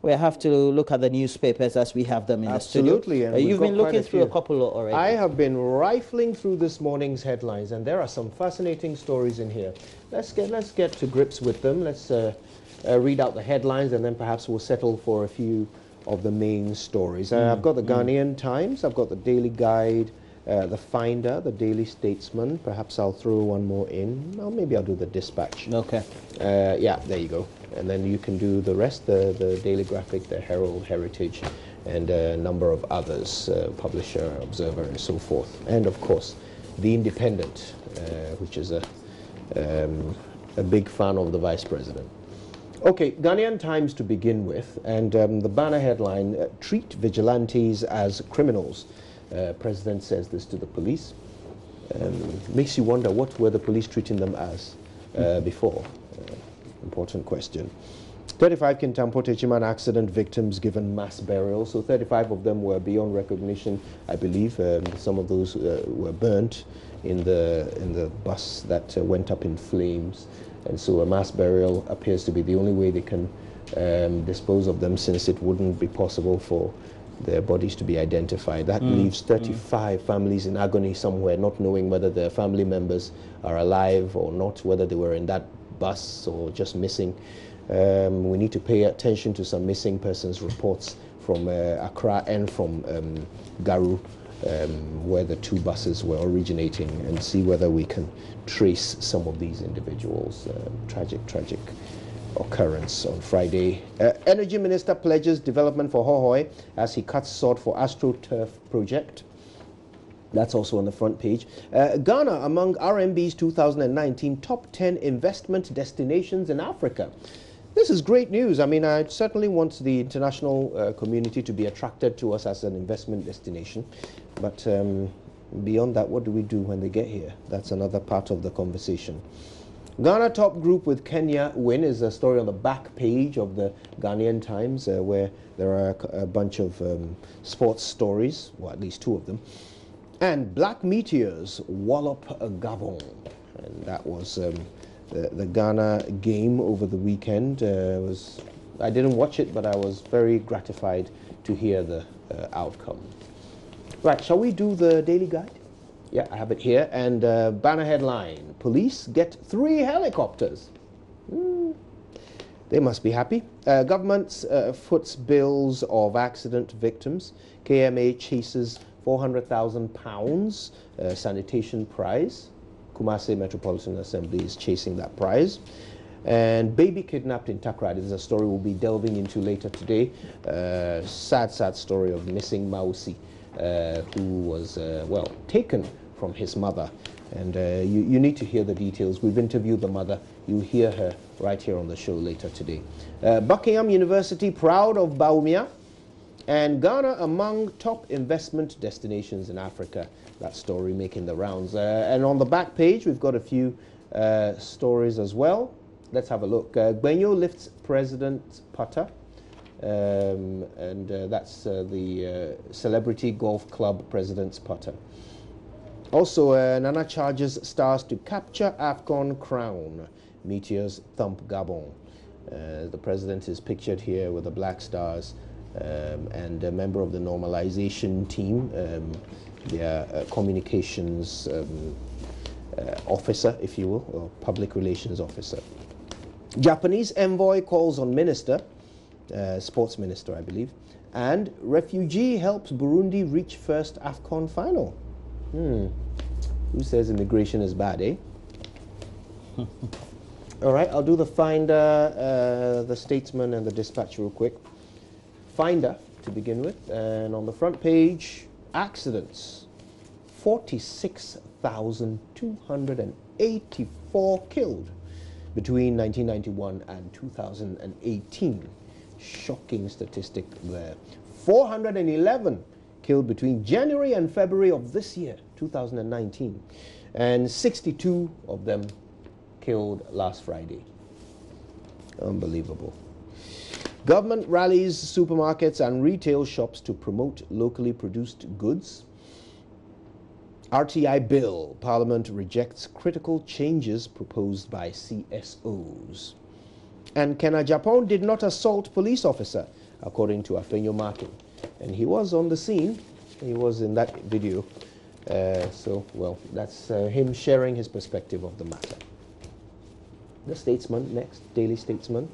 We have to look at the newspapers as we have them in the studio. Absolutely, and You've been looking through a couple already. I have been rifling through this morning's headlines, and there are some fascinating stories in here. Let's get to grips with them. Let's read out the headlines, and then perhaps we'll settle for a few of the main stories. I've got the Ghanaian Times, I've got the Daily Guide, the Finder, the Daily Statesman. Perhaps I'll throw one more in. Well, maybe I'll do the Dispatch. Okay. Yeah, there you go. And then you can do the rest, the Daily Graphic, the Herald, Heritage, and a number of others, Publisher, Observer, and so forth. And, of course, The Independent, which is a big fan of the Vice President. Okay, Ghanaian Times to begin with, and the banner headline, Treat Vigilantes as Criminals. President says this to the police. Makes you wonder, what were the police treating them as before? Important question. 35 Kintampo Techiman accident victims given mass burial. So 35 of them were beyond recognition, I believe. Some of those were burnt in the bus that went up in flames. And so a mass burial appears to be the only way they can dispose of them, since it wouldn't be possible for their bodies to be identified. That leaves 35 families in agony somewhere, not knowing whether their family members are alive or not, whether they were in that bus or just missing. We need to pay attention to some missing persons reports from Accra and from Garu, where the two buses were originating, and see whether we can trace some of these individuals. Tragic occurrence on Friday. Energy Minister pledges development for Hohoi as he cuts sod for AstroTurf project. That's also on the front page. Ghana among RMB's 2019 top 10 investment destinations in Africa. This is great news. I mean, I certainly want the international community to be attracted to us as an investment destination. But beyond that, what do we do when they get here? That's another part of the conversation. Ghana top group with Kenya win is a story on the back page of the Ghanaian Times, where there are a bunch of sports stories, or at least two of them. And black meteors wallop Gabon. And that was the Ghana game over the weekend. I didn't watch it, but I was very gratified to hear the outcome. Right, shall we do the Daily Guide? Yeah, I have it here. And banner headline, police get 3 helicopters. They must be happy. Government foots bills of accident victims. KMA chases £400,000 sanitation prize. Kumasi Metropolitan Assembly is chasing that prize. And baby kidnapped in Takrady. This is a story we'll be delving into later today. Sad story of missing Mausi, who was, well, taken from his mother. And you need to hear the details. We've interviewed the mother. You'll hear her right here on the show later today. Buckingham University proud of Baumia. And Ghana among top investment destinations in Africa. That story making the rounds. And on the back page, we've got a few stories as well. Let's have a look. Gbenyo lifts President putter. That's the Celebrity Golf Club President's putter. Also, Nana charges stars to capture AFCON crown. Meteors thump Gabon. The president is pictured here with the Black Stars. And a member of the normalization team, their communications officer, if you will, or public relations officer. Japanese envoy calls on minister, sports minister, I believe, and refugee helps Burundi reach first AFCON final. Who says immigration is bad, eh? All right, I'll do the Finder, the Statesman, and the Dispatch real quick. Finder to begin with, and on the front page, accidents. 46,284 killed between 1991 and 2018. Shocking statistic there. 411 killed between January and February of this year, 2019. And 62 of them killed last Friday. Unbelievable. Government rallies supermarkets and retail shops to promote locally produced goods. RTI bill. Parliament rejects critical changes proposed by CSOs. And Kena Japan did not assault police officer according to Afenyo Markin. And he was on the scene. He was in that video. So, well, that's him sharing his perspective of the matter. The Statesman, next, Daily Statesman.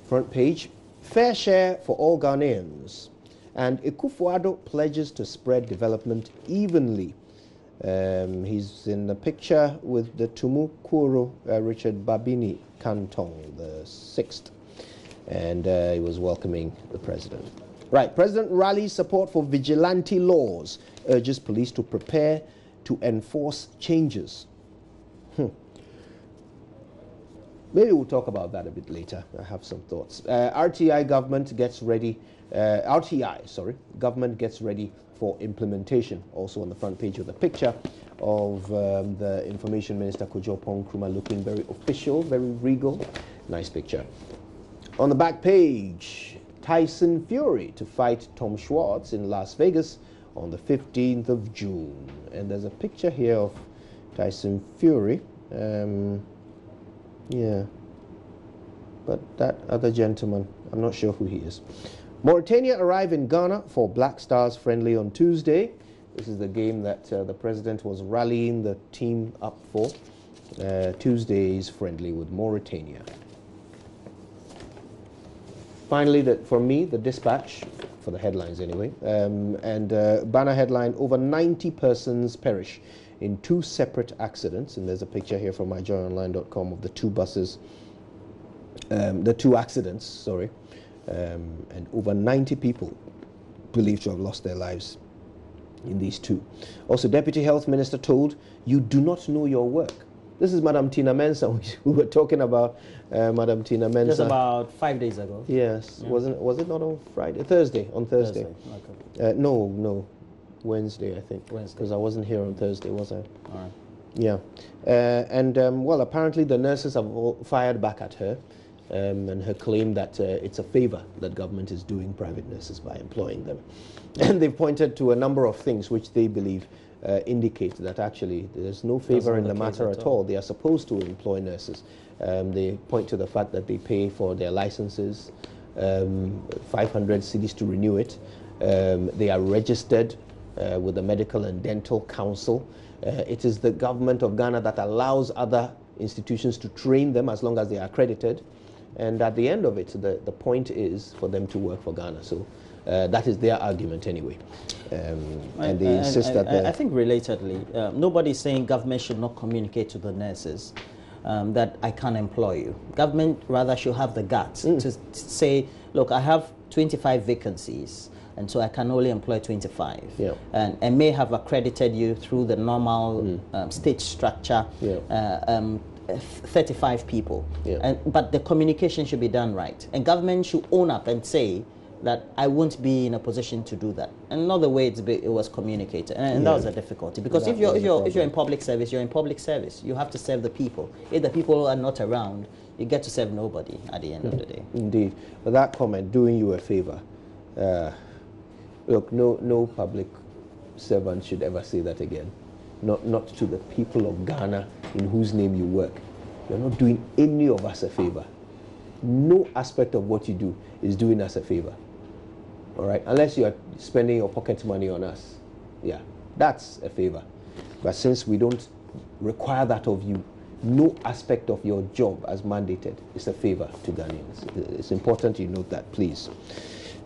Front page, fair share for all Ghanaians. And Akufo-Addo pledges to spread development evenly. He's in the picture with the Tumukuro Richard Babini Kantong, the 6th. And he was welcoming the president. Right, President rallies support for vigilante laws, urges police to prepare to enforce changes. Maybe we'll talk about that a bit later. I have some thoughts. Government gets ready for implementation. Also on the front page with a picture of the Information Minister Kojo Nkrumah looking very official, very regal. Nice picture. On the back page, Tyson Fury to fight Tom Schwartz in Las Vegas on the 15th of June. And there's a picture here of Tyson Fury. Yeah. But that other gentleman, I'm not sure who he is. Mauritania arrive in Ghana for Black Stars friendly on Tuesday. This is the game that the president was rallying the team up for. Tuesday's friendly with Mauritania. Finally, for me, the Dispatch, for the headlines anyway, banner headline, over 90 persons perish in 2 separate accidents. And there's a picture here from myjoyonline.com of the 2 buses, the 2 accidents, sorry. And over 90 people believed to have lost their lives in these 2. Also, Deputy Health Minister told, you do not know your work. This is Madam Tina Mensah. We were talking about Madam Tina Mensah. Just about 5 days ago. Yes. Yeah. Was it not on Friday? Thursday. On Thursday. Okay. No. Wednesday, I think. Wednesday. Because I wasn't here on Thursday, was I? All right. Yeah. Well, apparently the nurses have all fired back at her. And her claim that it's a favor that government is doing private nurses by employing them. And they've pointed to a number of things which they believe indicate that actually there's no favor in the matter at all. They are supposed to employ nurses. They point to the fact that they pay for their licenses, 500 cedis to renew it. They are registered with the Medical and Dental Council. It is the government of Ghana that allows other institutions to train them as long as they are accredited. And at the end of it, the point is for them to work for Ghana. So that is their argument anyway. And they insist that... I think relatedly, nobody is saying government should not communicate to the nurses that I can't employ you. Government rather should have the guts to say, look, I have 25 vacancies, and so I can only employ 25. Yeah. And may have accredited you through the normal state structure. Yeah. 35 people, but the communication should be done right, and government should own up and say that I won't be in a position to do that, and not the way it was communicated, and that was a difficulty, because if you're in public service, you're in public service. You have to serve the people. If the people are not around, you get to serve nobody at the end of the day. Indeed, but that comment, doing you a favor, look, no public servant should ever say that again. Not to the people of Ghana in whose name you work. You're not doing any of us a favor. No aspect of what you do is doing us a favor. All right? Unless you're spending your pocket money on us. Yeah, that's a favor. But since we don't require that of you, no aspect of your job as mandated is a favor to Ghanaians. It's important you note that, please.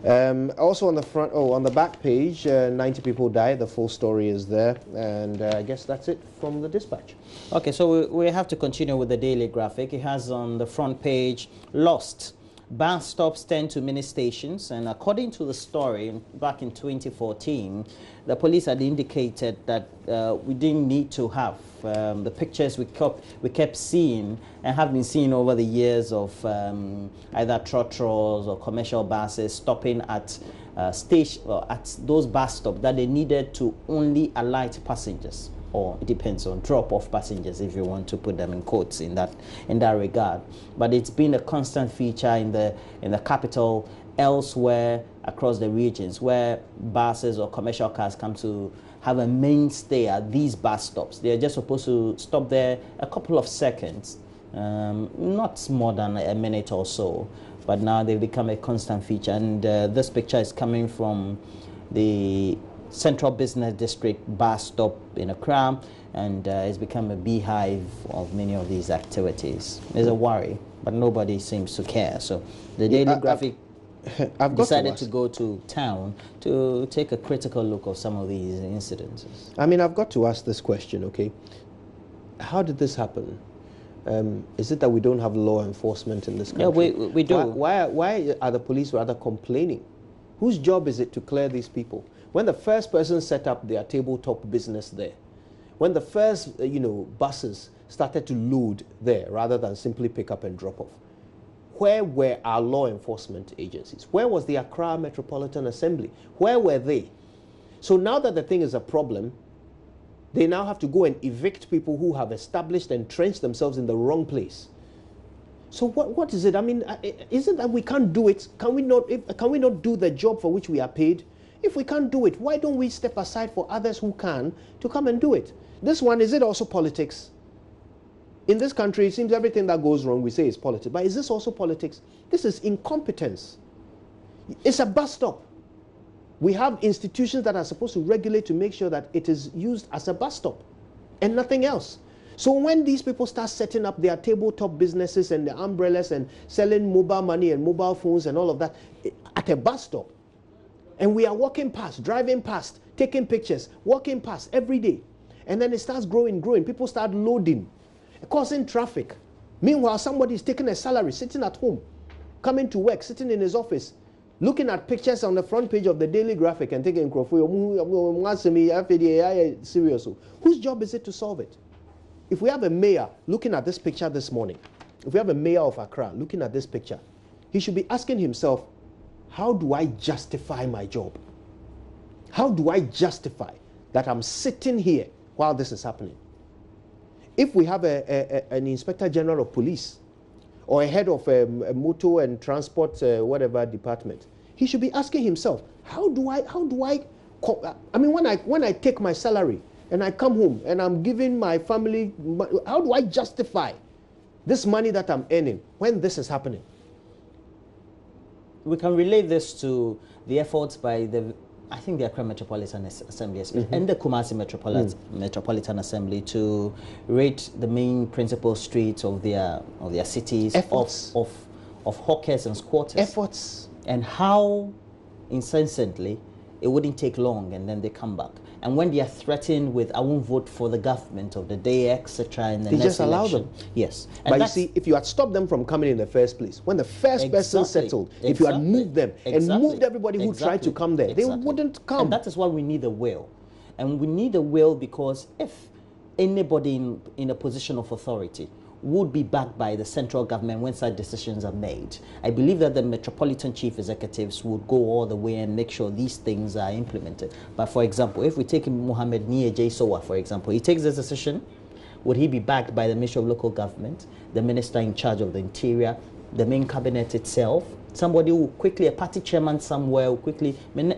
Also on the back page, 90 people died. The full story is there, and I guess that's it from the Dispatch. Okay, so we have to continue with the daily graphic. It has on the front page, lost. Bus stops tend to many stations, and according to the story, back in 2014, the police had indicated that we didn't need to have the pictures we kept seeing and have been seeing over the years of either trotros or commercial buses stopping at at those bus stops that they needed to only alight passengers, or it depends on drop-off passengers, if you want to put them in quotes in that regard. But it's been a constant feature in the capital, elsewhere across the regions, where buses or commercial cars come to have a mainstay at these bus stops. They're just supposed to stop there a couple of seconds, not more than a minute or so, but now they've become a constant feature. And this picture is coming from the Central Business District bus stop in Accra, and it's become a beehive of many of these activities. There's a worry, but nobody seems to care. So the Daily Graphic I've decided to go to town to take a critical look of some of these incidences. I mean, I've got to ask this question, okay? How did this happen? Is it that we don't have law enforcement in this country? Yeah, we do. Why are the police rather complaining? Whose job is it to clear these people? When the first person set up their tabletop business there, when the first buses started to load there rather than simply pick up and drop off, where were our law enforcement agencies? Where was the Accra Metropolitan Assembly? Where were they? So now that the thing is a problem, they now have to go and evict people who have established and entrenched themselves in the wrong place. So what is it? I mean, is it that we can't do it? Can we not do the job for which we are paid? If we can't do it, why don't we step aside for others who can to come and do it? This one, is it also politics? In this country, it seems everything that goes wrong, we say is politics. But is this also politics? This is incompetence. It's a bus stop. We have institutions that are supposed to regulate to make sure that it is used as a bus stop and nothing else. So when these people start setting up their tabletop businesses and the umbrellas and selling mobile money and mobile phones and all of that at a bus stop, and we are walking past, driving past, taking pictures, walking past every day, and then it starts growing, people start loading, causing traffic. Meanwhile, somebody is taking a salary, sitting at home, coming to work, sitting in his office, looking at pictures on the front page of the Daily Graphic and thinking, serious. Whose job is it to solve it? If we have a mayor looking at this picture this morning, if we have a mayor of Accra looking at this picture, he should be asking himself, how do I justify my job? How do I justify that I'm sitting here while this is happening? If we have an Inspector General of Police or a head of a motor and transport whatever department, he should be asking himself, how do I mean, when I take my salary and I come home and I'm giving my family, how do I justify this money that I'm earning when this is happening? We can relate this to the efforts by I think the Accra Metropolitan Assembly and the Kumasi Metropolitan Assembly to rate the main principal streets of their cities of hawkers and squatters. Efforts. And how incessantly it wouldn't take long and then they come back. And when they are threatened with, I won't vote for the government of the day, etc. in the next just allow election. them. Yes. And but you see, if you had stopped them from coming in the first place, when the first person settled, if you had moved them and moved everybody who tried to come there, they wouldn't come. And that is why we need a will. And we need a will because if anybody in a position of authority would be backed by the central government when such decisions are made, I believe that the metropolitan chief executives would go all the way and make sure these things are implemented. But for example, if we take Mohammed Nia J. Sowa, for example, he takes this decision, would he be backed by the Ministry of Local Government, the Minister in charge of the Interior, the main cabinet itself, somebody who quickly, a party chairman somewhere will quickly, and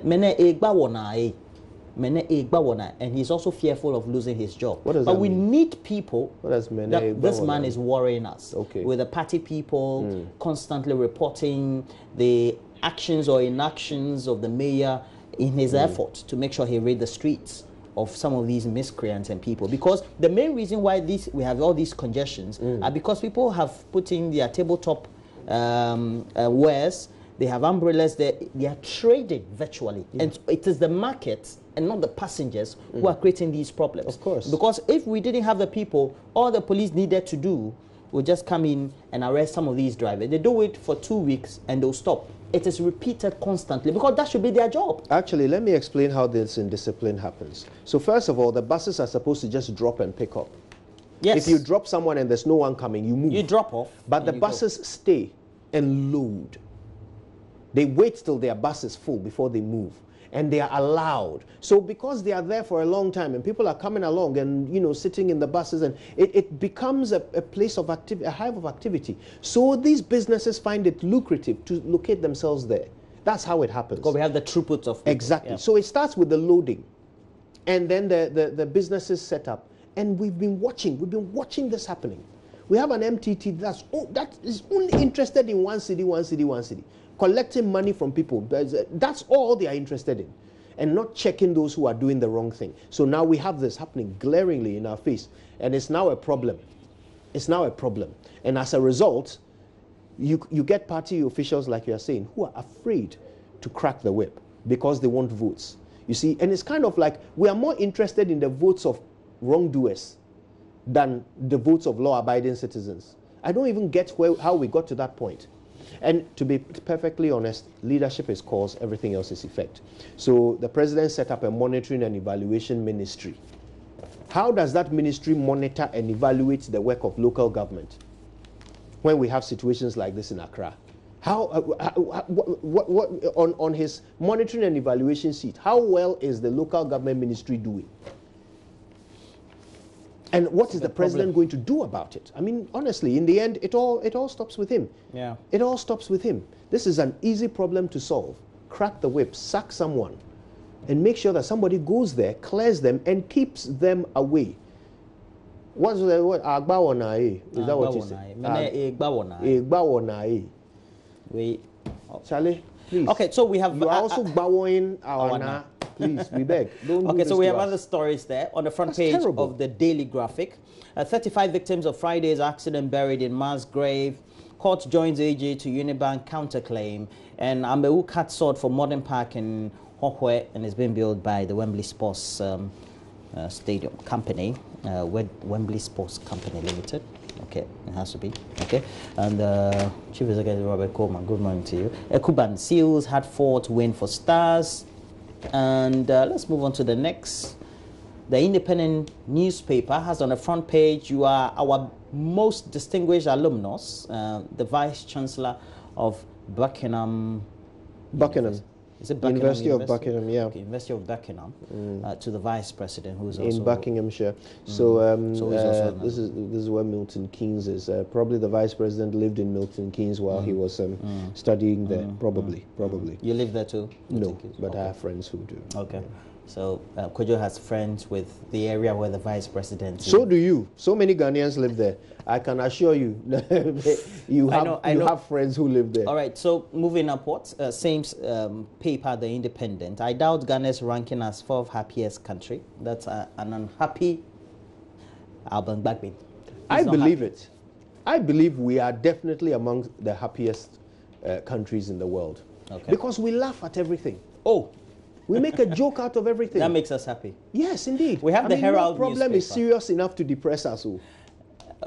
he's also fearful of losing his job. But we need people. What does this man is worrying us. With the party people constantly reporting the actions or inactions of the mayor in his effort to make sure he rid the streets of some of these miscreants and people. Because the main reason why we have all these congestions are because people have put in their tabletop wares. They have umbrellas, they are trading virtually. And it is the market and not the passengers who are creating these problems. Of course. Because if we didn't have the people, all the police needed to do would just come in and arrest some of these drivers. They do it for 2 weeks and they'll stop. It is repeated constantly because that should be their job. Actually, let me explain how this indiscipline happens. So first of all, the buses are supposed to just drop and pick up. Yes. If you drop someone and there's no one coming, you move. You drop off. But the buses stay and load. They wait till their bus is full before they move. And they are allowed. So because they are there for a long time and people are coming along and, sitting in the buses, and it becomes a place of activity, a hive of activity. So these businesses find it lucrative to locate themselves there. That's how it happens. Because we have the throughput of people. Exactly. Yeah. So it starts with the loading. And then the businesses set up. And we've been watching this happening. We have an MTT that is only interested in one city, collecting money from people. That's all they are interested in, and not checking those who are doing the wrong thing. So now we have this happening glaringly in our face, and it's now a problem. It's now a problem. And as a result, you get party officials, like you are saying, who are afraid to crack the whip because they want votes. You see, and it's kind of like we are more interested in the votes of wrongdoers than the votes of law-abiding citizens. I don't even get how we got to that point. And to be perfectly honest, leadership is cause, everything else is effect. So the president set up a monitoring and evaluation ministry. How does that ministry monitor and evaluate the work of local government when we have situations like this in Accra? How, on his monitoring and evaluation sheet, how well is the local government ministry doing? And what is the president going to do about it? I mean, honestly, in the end, it all stops with him. Yeah. It all stops with him. This is an easy problem to solve. Crack the whip, sack someone, and make sure that somebody goes there, clears them, and keeps them away. What's the word? Agbawonae. Is that what you say? Agbawonae. Wait. Charlie, please. Okay, so we have... You are also bowing our na. Please, we beg. Don't okay, do so we this have to us. other stories there. On the front That's page terrible. of the Daily Graphic, 35 victims of Friday's accident buried in mass grave. Court joins AG to Unibank counterclaim. And Ambewu cut sword for modern park in Hohwe, and it's been built by the Wembley Sports Stadium Company, Wembley Sports Company Limited. Okay, it has to be. Okay, and Chief Executive Robert Coleman, good morning to you. Ekuban Seals had 4th win for Stars. And let's move on to the next. The Independent newspaper has on the front page, you are our most distinguished alumnus, the Vice Chancellor of Buckingham. Is it Buckingham University of Buckingham, yeah. Okay, University of Buckingham, to the Vice President, who's also... In Buckinghamshire. So, this is where Milton Keynes is. Probably the Vice President lived in Milton Keynes while he was studying there. Probably. You live there too? No, but I have friends who do. Okay. So Kojo has friends with the area where the Vice President is. So do you. So many Ghanaians live there. I can assure you, you have friends who live there. All right, so moving upwards, same paper, The Independent. I doubt Ghana's ranking as 4th happiest country. That's an unhappy Alban Bagbin. I believe it. I believe we are definitely among the happiest countries in the world. Okay. Because we laugh at everything. Oh. We make a joke out of everything. That makes us happy. Yes, indeed. We have the Herald problem newspaper. is serious enough to depress us.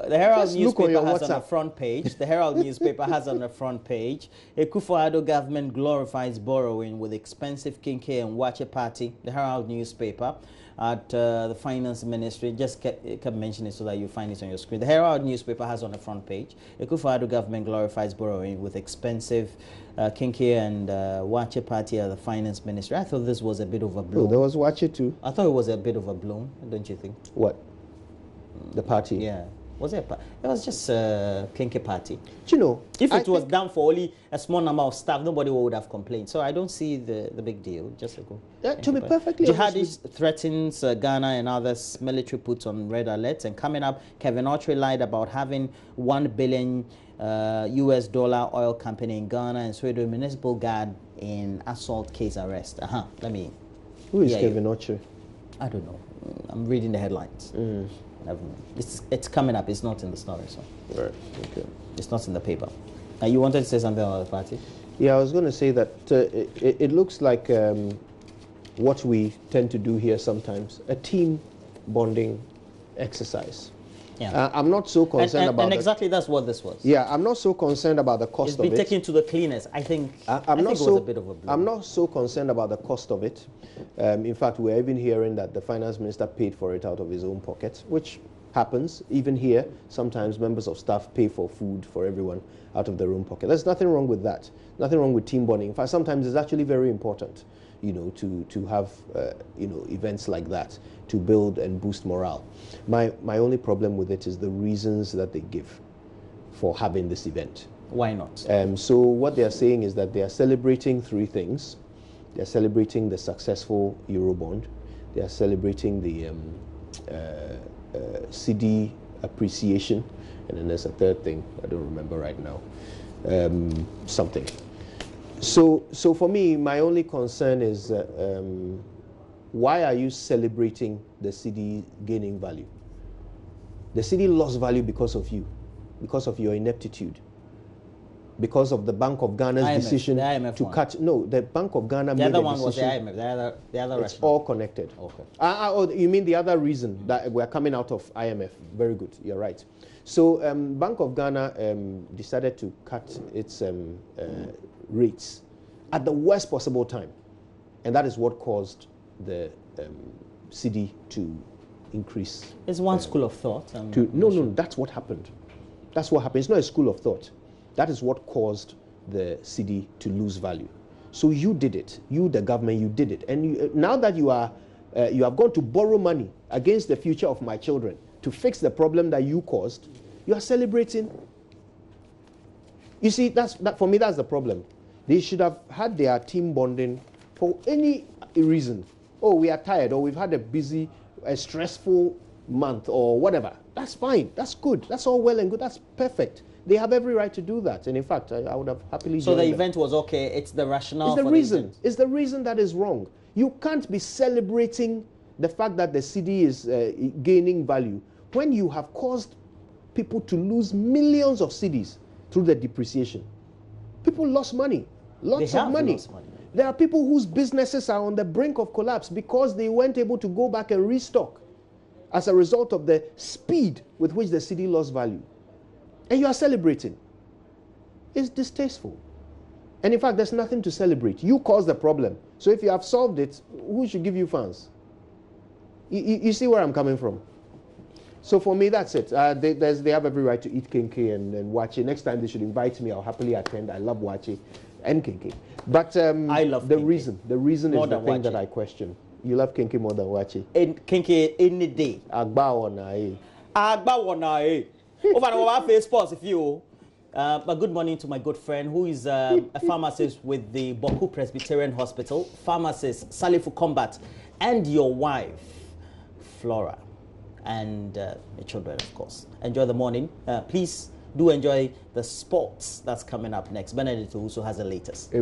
The Herald Just look on newspaper your has on the WhatsApp. front page. The Herald newspaper has on the front page. Akufo-Addo government glorifies borrowing with expensive Kinke and Wache party. The Herald newspaper at the Finance Ministry. Just kept mentioning it so that you find it on your screen. The Herald newspaper has on the front page. Akufo-Addo government glorifies borrowing with expensive Kinke and Wache party at the Finance Ministry. I thought this was a bit of a bloom. Oh, there was Wache too. I thought it was a bit of a bloom, don't you think? What? The party? Yeah. Was it? It was just a Kinke party. Do you know? If it was done for only a small number of staff, nobody would have complained. So I don't see the big deal. Just a go. To be perfectly honest, Jihadist threatens Ghana and others. Military puts on red alerts. And coming up, Kevin Autry lied about having $1 billion US dollar oil company in Ghana and Sweden municipal guard in assault case arrest. Who is Kevin Autry? I don't know. I'm reading the headlines. It's coming up. It's not in the story, so right. Okay. It's not in the paper. You wanted to say something about the party? Yeah, I was going to say that it looks like what we tend to do here sometimes, a team bonding exercise. Yeah. I'm not so concerned about and exactly that's what this was. Yeah, I'm not so concerned about the cost of it. It's been taken to the cleaners. I think it was a bit of a blow. I'm not so concerned about the cost of it. In fact, we're even hearing that the finance minister paid for it out of his own pocket, which happens. Even here, sometimes members of staff pay for food for everyone out of their own pocket. There's nothing wrong with that. Nothing wrong with team bonding. In fact, sometimes it's actually very important, to have, events like that to build and boost morale. My only problem with it is the reasons that they give for having this event. Why not? So what they are saying is that they are celebrating 3 things. They are celebrating the successful Eurobond. They are celebrating the CD appreciation, and then there's a third thing I don't remember right now. Something. So for me, my only concern is why are you celebrating the cedi gaining value? The cedi lost value because of you, because of your ineptitude, because of the Bank of Ghana's decision to cut. No, the Bank of Ghana made a decision. The other one was the IMF. The other it's all connected. Okay. Oh, you mean the other reason that we're coming out of IMF? Very good. You're right. So Bank of Ghana decided to cut its rates at the worst possible time, and that is what caused the cedi to increase. It's one school of thought. No, that's what happened. That's what happened. It's not a school of thought. That is what caused the cedi to lose value. So you did it. You, the government, you did it. And now that you have gone to borrow money against the future of my children to fix the problem that you caused, you are celebrating. You see, for me, that's the problem. They should have had their team bonding for any reason. Oh, we are tired, or we've had a stressful month, or whatever. That's fine. That's good. That's all well and good. That's perfect. They have every right to do that. And in fact, I would have happily So the them. event was okay. It's the rationale. It's the reason. It's the reason that is wrong. You can't be celebrating the fact that the cedi is gaining value when you have caused people to lose millions of cedis through the depreciation. People lost money. Lots of money. There are people whose businesses are on the brink of collapse because they weren't able to go back and restock as a result of the speed with which the cedi lost value. And you are celebrating. It's distasteful. And in fact, there's nothing to celebrate. You caused the problem. So if you have solved it, who should give you funds? You see where I'm coming from? So for me, that's it. They have every right to eat kenke and wache. Next time they should invite me. I'll happily attend. I love wache and kenke. But I love the kenke. reason. The reason More is the than thing wache. that I question. You love kenke more than wache. Kenke any day. Agba wana eh. Agba wana eh. Over our face pause if you. But good morning to my good friend who is a pharmacist with the Boku Presbyterian Hospital, pharmacist Salifu Combat, and your wife, Flora, and your children, of course. Enjoy the morning. Please do enjoy the sports that's coming up next. Benedict also has the latest.